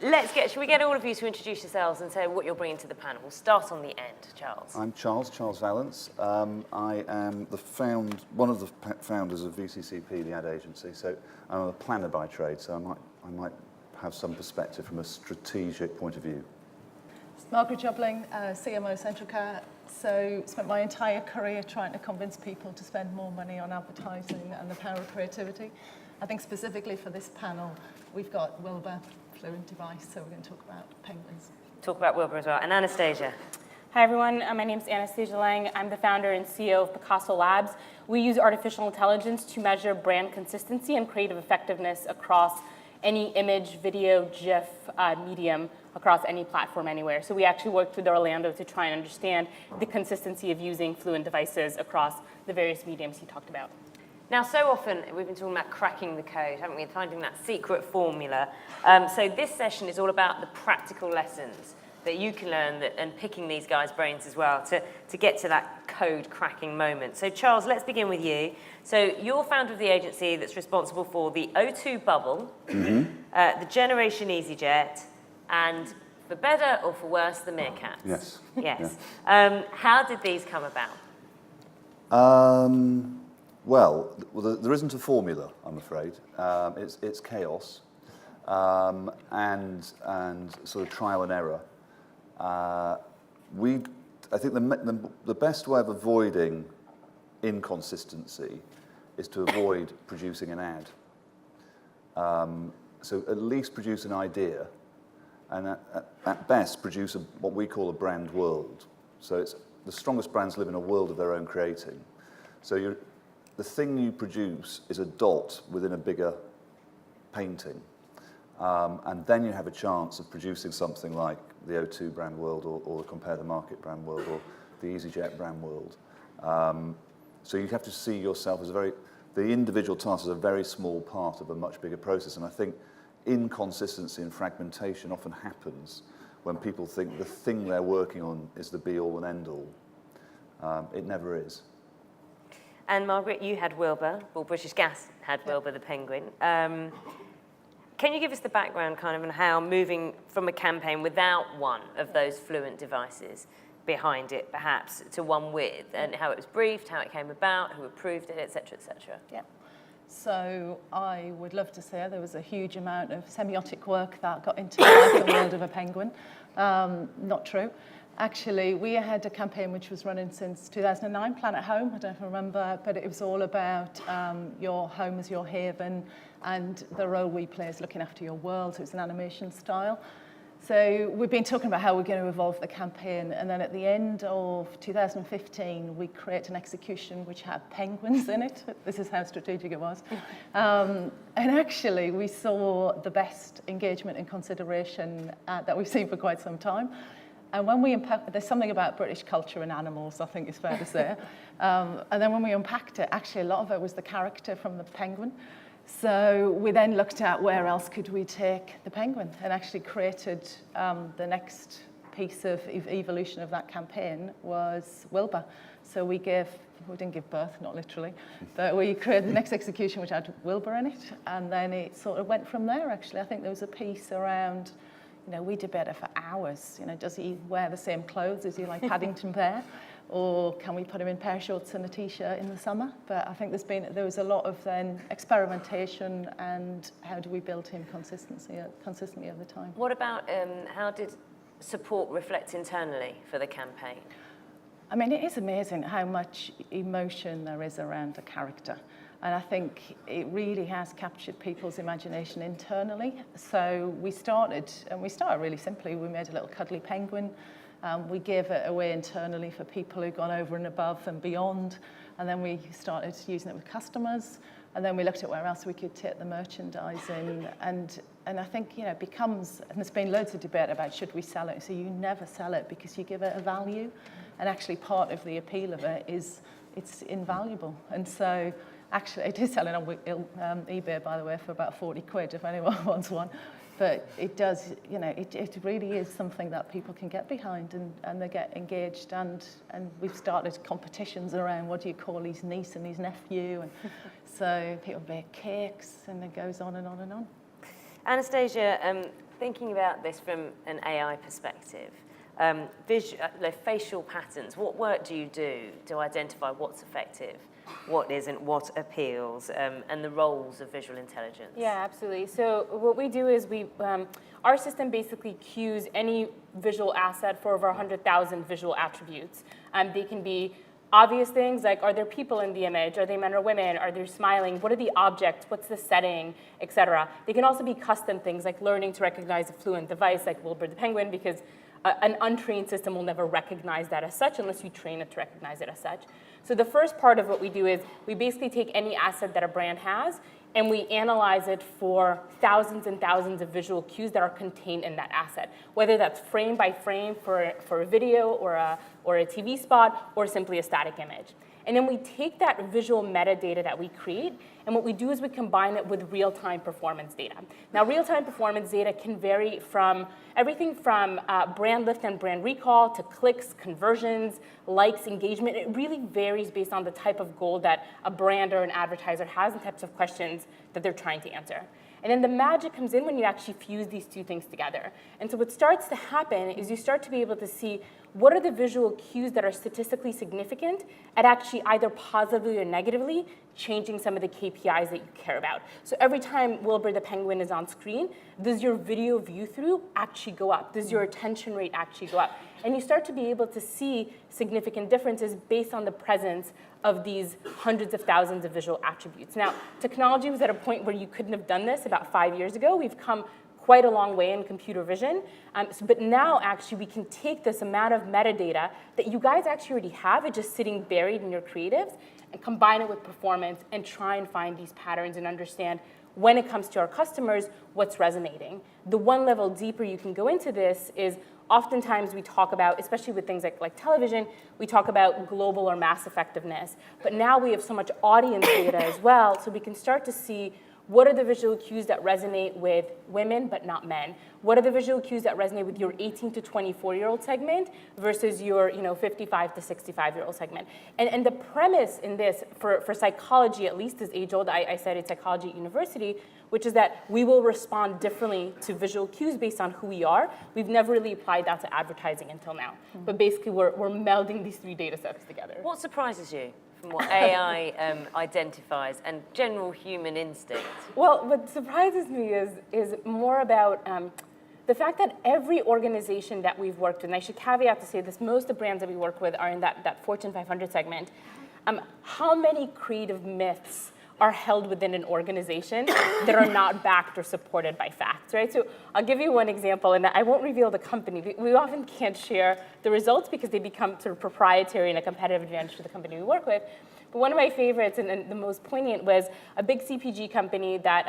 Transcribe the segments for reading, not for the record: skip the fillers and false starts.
Should we get all of you to introduce yourselves and say what you're bringing to the panel? We'll start on the end, Charles. I'm Charles Vallance. I am one of the founders of VCCP, the ad agency. So I'm a planner by trade, so I might have some perspective from a strategic point of view. Margaret Jobling, CMO Centrica. So spent my entire career trying to convince people to spend more money on advertising and the power of creativity. I think specifically for this panel, we've got Wilbur, fluent device, so we're going to talk about penguins. Talk about Wilbur as well. And Anastasia. Hi everyone, my name is Anastasia Leng. I'm the founder and CEO of Picasso Labs. We use artificial intelligence to measure brand consistency and creative effectiveness across any image, video, GIF, medium, across any platform anywhere. So we actually worked with Orlando to try and understand the consistency of using fluent devices across the various mediums he talked about. Now, so often we've been talking about cracking the code, haven't we? Finding that secret formula. So this session is all about the practical lessons that you can learn and picking these guys' brains as well to get to that code cracking moment. So Charles, let's begin with you. So you're founder of the agency that's responsible for the O2 bubble, the Generation EasyJet, and for better or for worse, the meerkats. Yes. Yes. Yeah. How did these come about? Well, there isn't a formula, I'm afraid. It's chaos and sort of trial and error. I think the best way of avoiding inconsistency is to avoid producing an ad. So at least produce an idea, and at best produce what we call a brand world. So the strongest brands live in a world of their own creating. So the thing you produce is a dot within a bigger painting. And then you have a chance of producing something like the O2 brand world or the Compare the Market brand world or the EasyJet brand world. So you have to see yourself as the individual task is a very small part of a much bigger process. And I think inconsistency and fragmentation often happens when people think the thing they're working on is the be-all and end-all. It never is. And Margaret, you had Wilbur, well, British Gas had Wilbur the Penguin. Can you give us the background kind of on how moving from a campaign without one of those fluent devices behind it, perhaps, to one with, and how it was briefed, how it came about, who approved it, et cetera, et cetera? Yeah. So I would love to say there was a huge amount of semiotic work that got into the world of a penguin. Not true. Actually, we had a campaign which was running since 2009, Planet Home, I don't know if you remember, but it was all about your home as your haven and the role we play is looking after your world. So it was an animation style. So we've been talking about how we're going to evolve the campaign, and then at the end of 2015, we created an execution which had penguins in it. This is how strategic it was. And actually, we saw the best engagement and consideration that we've seen for quite some time. And when we there's something about British culture and animals, I think it's fair to say. And then when we unpacked it, actually a lot of it was the character from the penguin. So we then looked at where else could we take the penguin and actually created the next piece of evolution of that campaign was Wilbur. So we didn't give birth, not literally, but we created the next execution which had Wilbur in it. And then it sort of went from there, actually. I think there was a piece around, we debated for hours, does he wear the same clothes? Is he like Paddington Bear? Or can we put him in pair of shorts and a t-shirt in the summer? But I think there was a lot of then experimentation and how do we build him consistently over time. What about how did support reflect internally for the campaign? I mean, it is amazing how much emotion there is around a character. And I think it really has captured people's imagination internally. So we started really simply. We made a little cuddly penguin. We gave it away internally for people who'd gone over and above and beyond. And then we started using it with customers. And then we looked at where else we could take the merchandising. And I think, it becomes, and there's been loads of debate about should we sell it. So you never sell it because you give it a value. And actually part of the appeal of it is it's invaluable. And so actually, it is selling on eBay, by the way, for about 40 quid if anyone wants one. But it does, it really is something that people can get behind and they get engaged. And we've started competitions around what do you call his niece and his nephew. And so people bake cakes and it goes on and on and on. Anastasia, thinking about this from an AI perspective, facial patterns, what work do you do to identify what's effective, what isn't, what appeals, and the roles of visual intelligence? Yeah, absolutely. So what we do is our system basically cues any visual asset for over 100,000 visual attributes. They can be obvious things like, are there people in the image? Are they men or women? Are they smiling? What are the objects? What's the setting, et cetera. They can also be custom things like learning to recognize a fluent device like Wilbur the Penguin, because an untrained system will never recognize that as such unless you train it to recognize it as such. So the first part of what we do is we basically take any asset that a brand has and we analyze it for thousands and thousands of visual cues that are contained in that asset, whether that's frame by frame for a video or a TV spot or simply a static image. And then we take that visual metadata that we create, and what we do is we combine it with real-time performance data. Now, real-time performance data can vary from everything from brand lift and brand recall to clicks, conversions, likes, engagement. It really varies based on the type of goal that a brand or an advertiser has and types of questions that they're trying to answer. And then the magic comes in when you actually fuse these two things together. And so what starts to happen is you start to be able to see what are the visual cues that are statistically significant at actually either positively or negatively changing some of the KPIs that you care about. So every time Wilbur the Penguin is on screen, does your video view through actually go up? Does your attention rate actually go up? And you start to be able to see significant differences based on the presence of these hundreds of thousands of visual attributes. Now, technology was at a point where you couldn't have done this about 5 years ago. We've come quite a long way in computer vision. But now, actually, we can take this amount of metadata that you guys actually already have, it just sitting buried in your creatives, and combine it with performance and try and find these patterns and understand when it comes to our customers, what's resonating. The one level deeper you can go into this is oftentimes we talk about, especially with things like television, we talk about global or mass effectiveness. But now we have so much audience data as well, so we can start to see what are the visual cues that resonate with women but not men? What are the visual cues that resonate with your 18 to 24-year-old segment versus your 55 to 65-year-old segment? And the premise in this, for psychology at least, is age-old. I studied psychology at university, which is that we will respond differently to visual cues based on who we are. We've never really applied that to advertising until now. But basically, we're melding these three data sets together. What surprises you from what AI identifies and general human instinct? Well, what surprises me is more about the fact that every organization that we've worked with, and I should caveat to say this, most of the brands that we work with are in that Fortune 500 segment. How many creative myths are held within an organization that are not backed or supported by facts, right? So I'll give you one example, and I won't reveal the company. We often can't share the results because they become sort of proprietary and a competitive advantage to the company we work with. But one of my favorites and the most poignant was a big CPG company that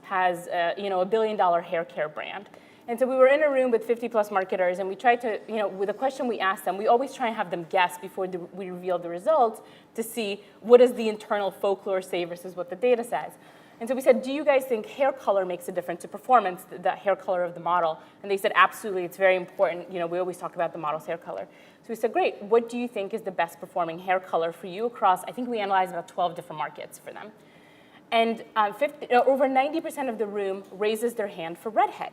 has a $1 billion hair care brand. And so we were in a room with 50 plus marketers, and we tried to, with a question we asked them, we always try and have them guess before we reveal the results to see what does the internal folklore say versus what the data says. And so we said, do you guys think hair color makes a difference to performance, the hair color of the model? And they said, absolutely, it's very important. We always talk about the model's hair color. So we said, great, what do you think is the best performing hair color for you across, I think we analyzed about 12 different markets for them. And over 90% of the room raises their hand for redhead,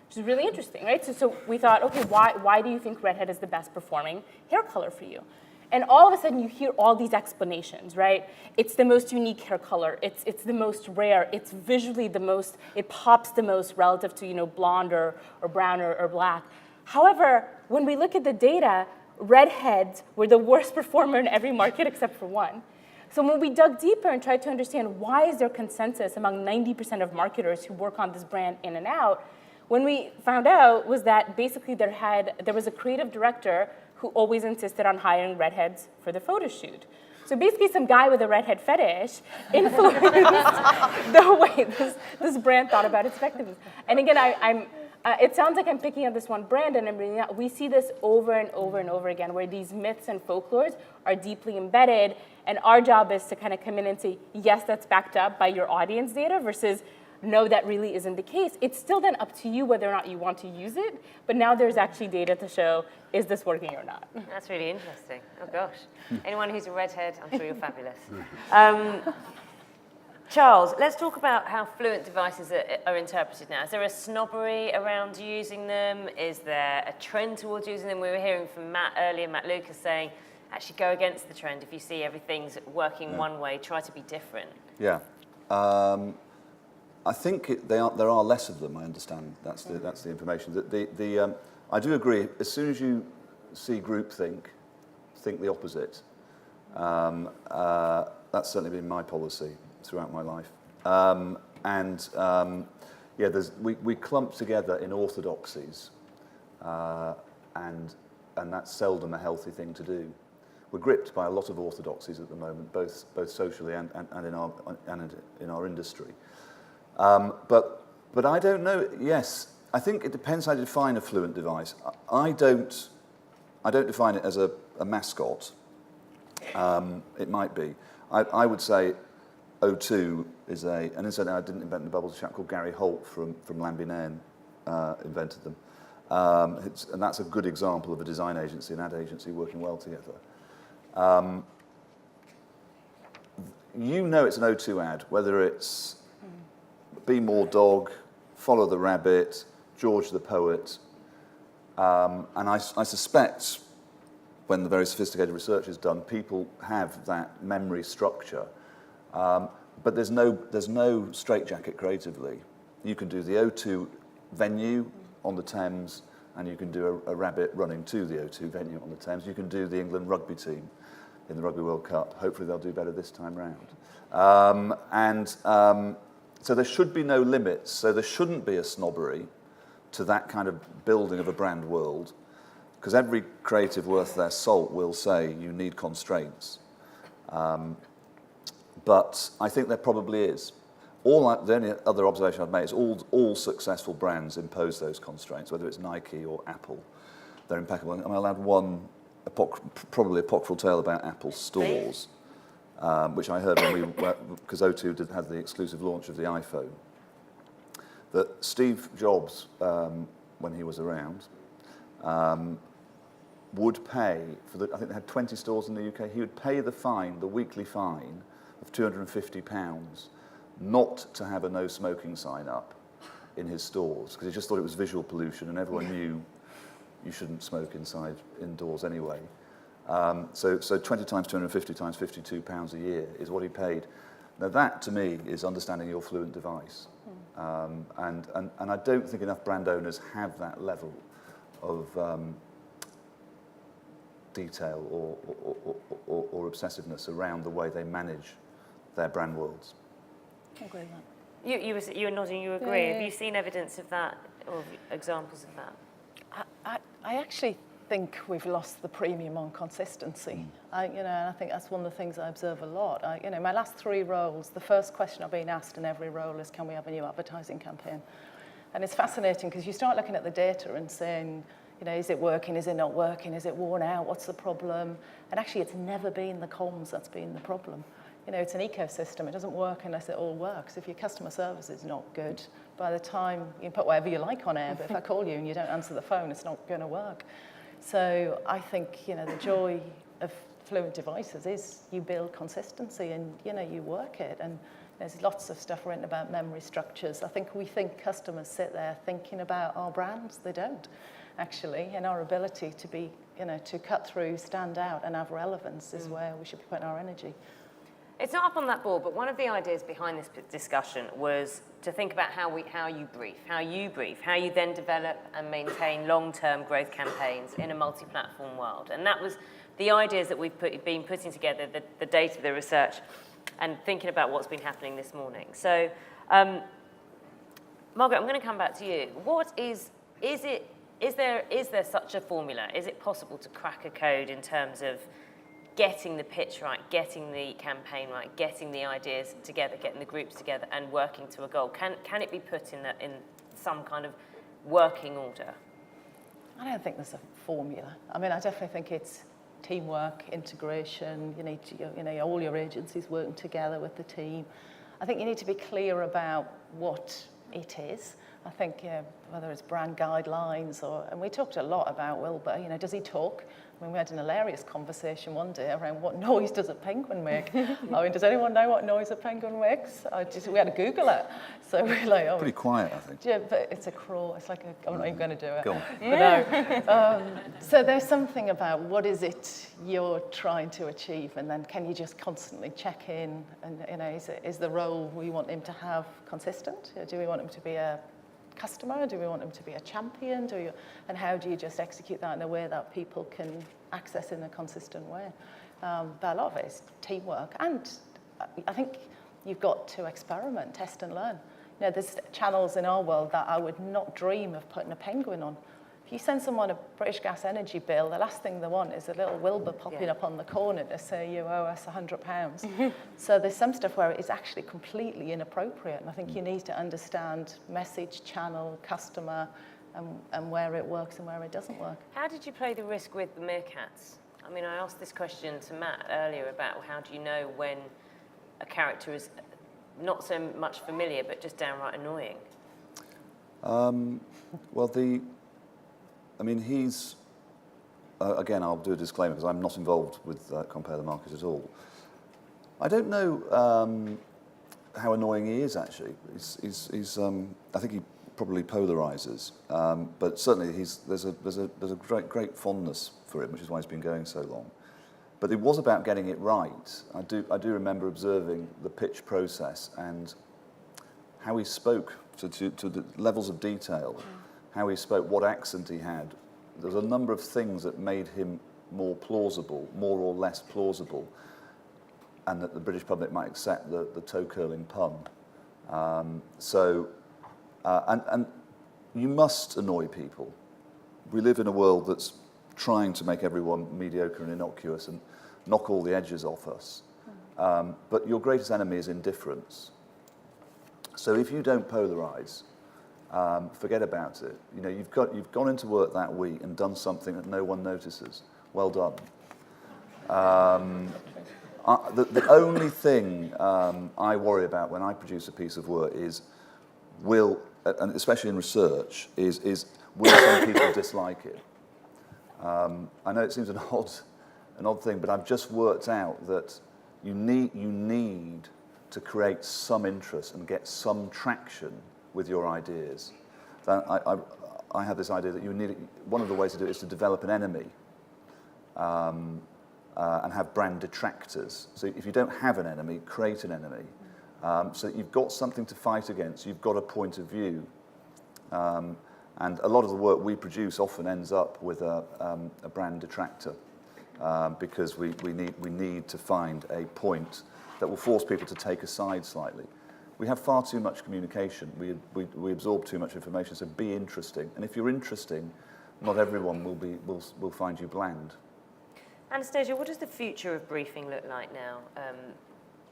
which is really interesting, right? So we thought, okay, why do you think redhead is the best performing hair color for you? And all of a sudden, you hear all these explanations, right? It's the most unique hair color. It's the most rare. It's visually the most, it pops the most relative to, blonde or brown or black. However, when we look at the data, redheads were the worst performer in every market except for one. So when we dug deeper and tried to understand why is there consensus among 90% of marketers who work on this brand in and out, when we found out was that basically there was a creative director who always insisted on hiring redheads for the photo shoot. So basically some guy with a redhead fetish influenced the way this brand thought about its effectiveness. And again, it sounds like I'm picking up this one brand, and I'm really not. We see this over and over and over again, where these myths and folklores are deeply embedded, and our job is to kind of come in and say, yes, that's backed up by your audience data, versus no, that really isn't the case. It's still then up to you whether or not you want to use it, but now there's actually data to show, is this working or not? That's really interesting. Oh gosh. Anyone who's a redhead, I'm sure you're fabulous. Charles, let's talk about how fluent devices are interpreted now. Is there a snobbery around using them? Is there a trend towards using them? We were hearing from Matt earlier, Matt Lucas, saying, actually go against the trend. If you see everything's working one way, try to be different. Yeah. I think there are less of them, I understand. That's the information. I do agree, as soon as you see groupthink, think the opposite. That's certainly been my policy throughout my life. We clump together in orthodoxies, and that's seldom a healthy thing to do. We're gripped by a lot of orthodoxies at the moment, both socially and in our industry. But I don't know. Yes, I think it depends how you define a fluent device. I don't define it as a mascot. It might be. I would say O2 is and incidentally, I didn't invent the bubbles. A chap called Gary Holt from Lambinaire invented them. And that's a good example of a design agency and ad agency working well together. You know it's an O2 ad, whether it's Be More Dog, Follow the Rabbit, George the Poet. And I suspect when the very sophisticated research is done, people have that memory structure. But there's no straitjacket creatively. You can do the O2 venue on the Thames, and you can do a rabbit running to the O2 venue on the Thames. You can do the England rugby team in the Rugby World Cup. Hopefully they'll do better this time round. So there should be no limits. So there shouldn't be a snobbery to that kind of building of a brand world, because every creative worth their salt will say you need constraints. But I think there probably is. The only other observation I've made is all successful brands impose those constraints, whether it's Nike or Apple. They're impeccable. I'm allowed one probably apocryphal tale about Apple stores, which I heard because O2 had the exclusive launch of the iPhone, that Steve Jobs, when he was around, would pay I think they had 20 stores in the UK, he would pay the weekly fine of £250 not to have a no smoking sign up in his stores, because he just thought it was visual pollution and everyone knew you shouldn't smoke indoors anyway. So 20 times 250 times £52 a year is what he paid. Now that, to me, is understanding your fluent device. And I don't think enough brand owners have that level of detail or obsessiveness around the way they manage their brand worlds. I agree with that. You were nodding, you agree. Yeah. Have you seen evidence of that, or examples of that? I actually think we've lost the premium on consistency. And I think that's one of the things I observe a lot. My last 3 roles, the first question I've been asked in every role is, can we have a new advertising campaign? And it's fascinating because you start looking at the data and saying, is it working, is it not working, is it worn out, what's the problem? And actually it's never been the comms that's been the problem. It's an ecosystem. It doesn't work unless it all works. If your customer service is not good, by the time you can put whatever you like on air, but if I call you and you don't answer the phone, it's not going to work. So I think, the joy of fluent devices is you build consistency and, you work it. And there's lots of stuff written about memory structures. I think we think customers sit there thinking about our brands. They don't, actually. And our ability to be, to cut through, stand out and have relevance is where we should be putting our energy. It's not up on that board, but one of the ideas behind this discussion was to think about how you brief, how you then develop and maintain long-term growth campaigns in a multi-platform world. And that was the ideas that we've been putting together, the data, the research, and thinking about what's been happening this morning. So, Margaret, I'm going to come back to you. Is there such a formula? Is it possible to crack a code in terms of getting the pitch right, getting the campaign right, getting the ideas together, getting the groups together, and working to a goal? Can it be put in some kind of working order? I don't think there's a formula. I definitely think it's teamwork, integration. You need to, all your agencies working together with the team. I think you need to be clear about what it is. I think whether it's brand guidelines and we talked a lot about Wilbur. Does he talk? I mean, we had an hilarious conversation one day around what noise does a penguin make. I mean, does anyone know what noise a penguin makes? We had to Google it. So we're like, oh. Pretty quiet, I think. Yeah, but it's a crow. It's like I'm not even going to do it. Go on. But no. So there's something about what is it you're trying to achieve, and then can you just constantly check in? And is the role we want him to have consistent? Do we want him to be a customer? Do we want him to be a champion? And how do you just execute that in a way that people can access in a consistent way? But a lot of it is teamwork, and I think you've got to experiment, test and learn. There's channels in our world that I would not dream of putting a penguin on. If you send someone a British Gas energy bill, the last thing they want is a little Wilbur popping up on the corner to say you owe us £100. So there's some stuff where it's actually completely inappropriate, and I think you need to understand message, channel, customer, and where it works and where it doesn't work. How did you play the risk with the meerkats? I mean, I asked this question to Matt earlier about how do you know when a character is not so much familiar but just downright annoying? He's, again, I'll do a disclaimer because I'm not involved with Compare the Market at all. I don't know how annoying he is, actually. I think he probably polarizes, but certainly there's a great fondness for him, which is why he's been going so long. But it was about getting it right. I do remember observing the pitch process and how he spoke to the levels of detail. How he spoke, what accent he had. There was a number of things that made him more plausible, more or less plausible, and that the British public might accept the toe-curling pun. And you must annoy people. We live in a world that's trying to make everyone mediocre and innocuous and knock all the edges off us. But your greatest enemy is indifference. So if you don't polarize, forget about it. You've gone into work that week and done something that no one notices. Well done. The only thing I worry about when I produce a piece of work is and especially in research, is will some people dislike it? I know it seems an odd thing, but I've just worked out that you need to create some interest and get some traction with your ideas. I have this idea that one of the ways to do it is to develop an enemy and have brand detractors. So if you don't have an enemy, create an enemy. So that you've got something to fight against, you've got a point of view. And a lot of the work we produce often ends up with a brand detractor because we need to find a point that will force people to take a side slightly. We have far too much communication. We absorb too much information. So be interesting. And if you're interesting, not everyone will find you bland. Anastasia, what does the future of briefing look like now?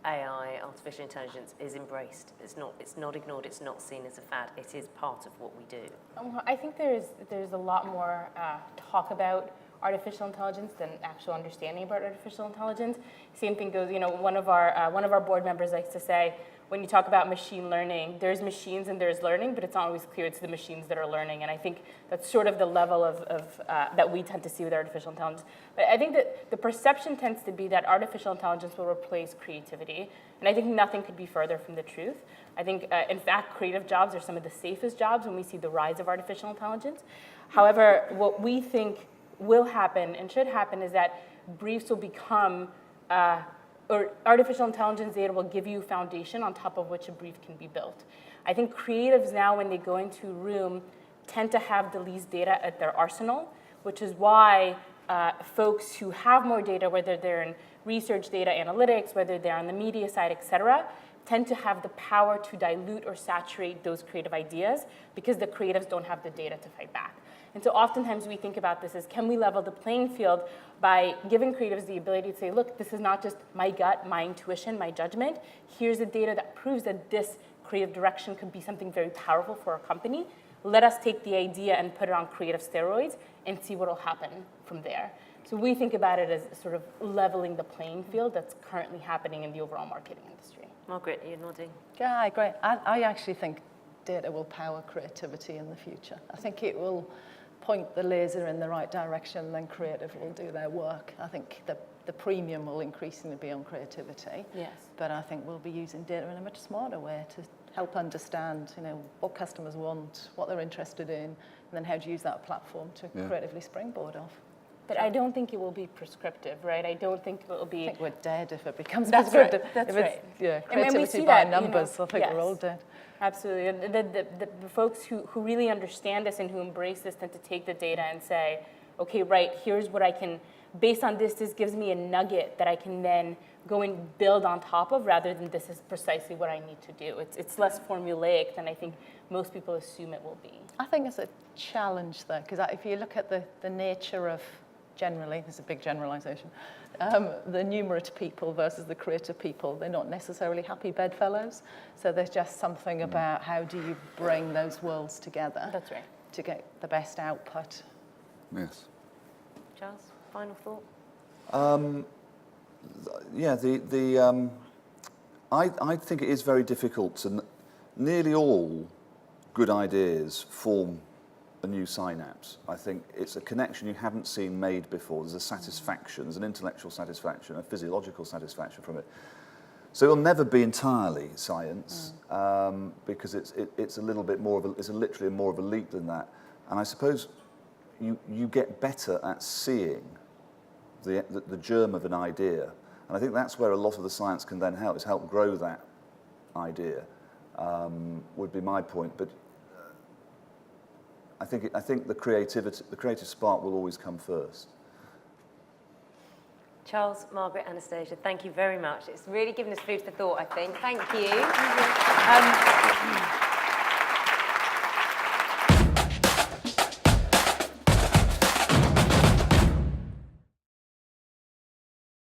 AI, artificial intelligence, is embraced. It's not ignored. It's not seen as a fad. It is part of what we do. I think there's a lot more talk about artificial intelligence than actual understanding about artificial intelligence. Same thing goes. One of our board members likes to say, when you talk about machine learning, there's machines and there's learning, but it's not always clear it's the machines that are learning. And I think that's sort of the level of that we tend to see with artificial intelligence. But I think that the perception tends to be that artificial intelligence will replace creativity. And I think nothing could be further from the truth. I think, in fact, creative jobs are some of the safest jobs when we see the rise of artificial intelligence. However, what we think will happen and should happen is that briefs will become or artificial intelligence data will give you a foundation on top of which a brief can be built. I think creatives now, when they go into a room, tend to have the least data at their arsenal, which is why folks who have more data, whether they're in research, data analytics, whether they're on the media side, et cetera, tend to have the power to dilute or saturate those creative ideas because the creatives don't have the data to fight back. And so oftentimes we think about this as, can we level the playing field by giving creatives the ability to say, look, this is not just my gut, my intuition, my judgment. Here's the data that proves that this creative direction could be something very powerful for a company. Let us take the idea and put it on creative steroids and see what will happen from there. So we think about it as sort of leveling the playing field that's currently happening in the overall marketing industry. Margaret, you're nodding. Yeah, I agree. I actually think data will power creativity in the future. I think it will point the laser in the right direction, then creative will do their work. I think the premium will increasingly be on creativity. Yes. But I think we'll be using data in a much smarter way to help understand, what customers want, what they're interested in, and then how to use that platform to creatively springboard off. But I don't think it will be prescriptive, right? I don't think it will be. I think we're dead if it becomes That's prescriptive. right. That's if it's, right. Yeah, And we creativity see by that, numbers. I think yes. we're all dead. Absolutely. The folks who really understand this and who embrace this tend to take the data and say, okay, right, here's what I can, based on this gives me a nugget that I can then go and build on top of, rather than this is precisely what I need to do. It's less formulaic than I think most people assume it will be. I think it's a challenge there, because if you look at the nature of, generally, this is a big generalization, the numerate people versus the creative people, they're not necessarily happy bedfellows. So there's just something about how do you bring those worlds together. That's right. To get the best output. Yes. Charles, final thought? I think it is very difficult to, nearly all good ideas form a new synapse. I think it's a connection you haven't seen made before. There's a satisfaction, there's an intellectual satisfaction, a physiological satisfaction from it. So it'll never be entirely science, because it's a little bit more of a, it's literally more of a leap than that. And I suppose you get better at seeing the germ of an idea. And I think that's where a lot of the science can then help, is help grow that idea, would be my point. But I think the creative spark will always come first. Charles, Margaret, Anastasia, thank you very much. It's really given us food for thought, I think. Thank you.